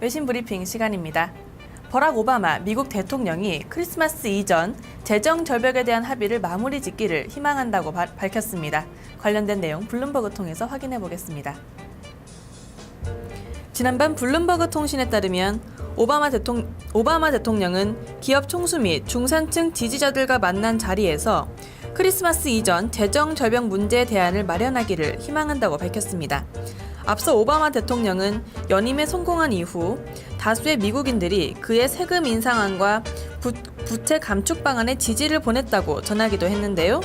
외신 브리핑 시간입니다. 버락 오바마 미국 대통령이 크리스마스 이전 재정 절벽에 대한 합의를 마무리 짓기를 희망한다고 밝혔습니다. 관련된 내용 블룸버그 통해서 확인해 보겠습니다. 지난밤 블룸버그 통신에 따르면 오바마 대통령은 기업 총수 및 중산층 지지자들과 만난 자리에서 크리스마스 이전 재정 절벽 문제 대안을 마련하기를 희망한다고 밝혔습니다. 앞서 오바마 대통령은 연임에 성공한 이후 다수의 미국인들이 그의 세금 인상안과 부채 감축 방안에 지지를 보냈다고 전하기도 했는데요.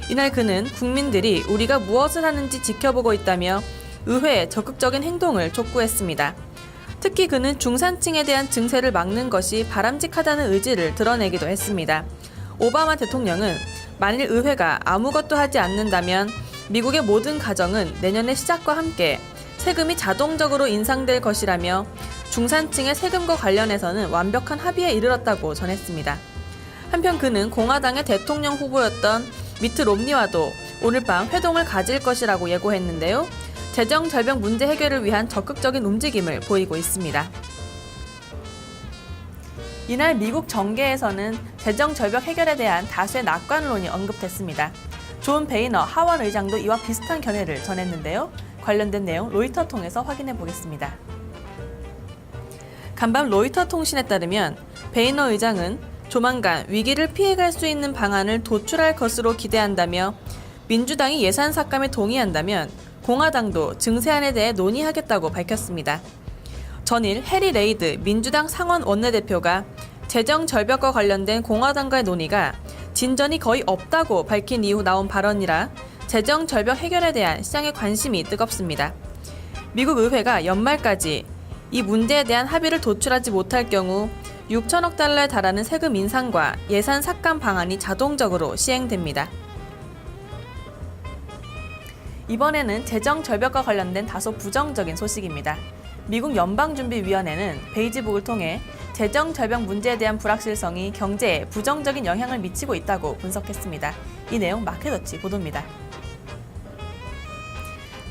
이날 그는 국민들이 우리가 무엇을 하는지 지켜보고 있다며 의회에 적극적인 행동을 촉구했습니다. 특히 그는 중산층에 대한 증세를 막는 것이 바람직하다는 의지를 드러내기도 했습니다. 오바마 대통령은 만일 의회가 아무것도 하지 않는다면 미국의 모든 가정은 내년의 시작과 함께 세금이 자동적으로 인상될 것이라며 중산층의 세금과 관련해서는 완벽한 합의에 이르렀다고 전했습니다. 한편 그는 공화당의 대통령 후보였던 미트 롬니와도 오늘 밤 회동을 가질 것이라고 예고했는데요. 재정 절벽 문제 해결을 위한 적극적인 움직임을 보이고 있습니다. 이날 미국 정계에서는 재정 절벽 해결에 대한 다수의 낙관론이 언급됐습니다. 존 베이너 하원 의장도 이와 비슷한 견해를 전했는데요. 관련된 내용 로이터 통해서 확인해 보겠습니다. 간밤 로이터 통신에 따르면 베이너 의장은 조만간 위기를 피해갈 수 있는 방안을 도출할 것으로 기대한다며 민주당이 예산 삭감에 동의한다면 공화당도 증세안에 대해 논의하겠다고 밝혔습니다. 전일 해리 레이드 민주당 상원 원내대표가 재정 절벽과 관련된 공화당과의 논의가 진전이 거의 없다고 밝힌 이후 나온 발언이라 재정 절벽 해결에 대한 시장의 관심이 뜨겁습니다. 미국 의회가 연말까지 이 문제에 대한 합의를 도출하지 못할 경우 6천억 달러에 달하는 세금 인상과 예산 삭감 방안이 자동적으로 시행됩니다. 이번에는 재정 절벽과 관련된 다소 부정적인 소식입니다. 미국 연방준비위원회는 베이지북을 통해 재정 절벽 문제에 대한 불확실성이 경제에 부정적인 영향을 미치고 있다고 분석했습니다. 이 내용 마켓워치 보도입니다.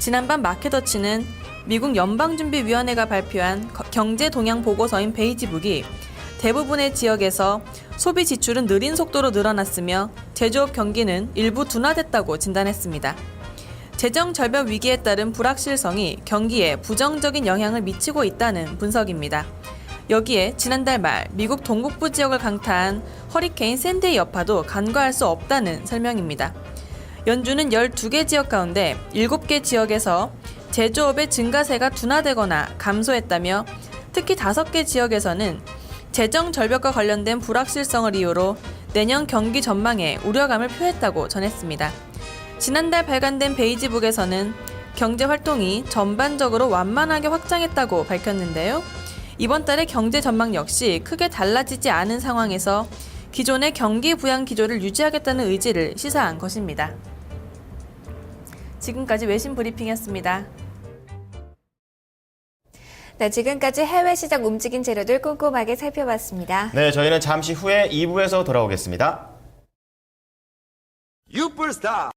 지난밤 마켓워치는 미국 연방준비위원회가 발표한 경제 동향 보고서인 베이지북이 대부분의 지역에서 소비 지출은 느린 속도로 늘어났으며 제조업 경기는 일부 둔화됐다고 진단했습니다. 재정 절벽 위기에 따른 불확실성이 경기에 부정적인 영향을 미치고 있다는 분석입니다. 여기에 지난달 말 미국 동북부 지역을 강타한 허리케인 샌디의 여파도 간과할 수 없다는 설명입니다. 연준은 12개 지역 가운데 7개 지역에서 제조업의 증가세가 둔화되거나 감소했다며 특히 5개 지역에서는 재정 절벽과 관련된 불확실성을 이유로 내년 경기 전망에 우려감을 표했다고 전했습니다. 지난달 발간된 베이지북에서는 경제 활동이 전반적으로 완만하게 확장했다고 밝혔는데요. 이번 달의 경제 전망 역시 크게 달라지지 않은 상황에서 기존의 경기 부양 기조를 유지하겠다는 의지를 시사한 것입니다. 지금까지 외신 브리핑이었습니다. 네, 지금까지 해외 시장 움직인 재료들 꼼꼼하게 살펴봤습니다. 네, 저희는 잠시 후에 2부에서 돌아오겠습니다. 유불스타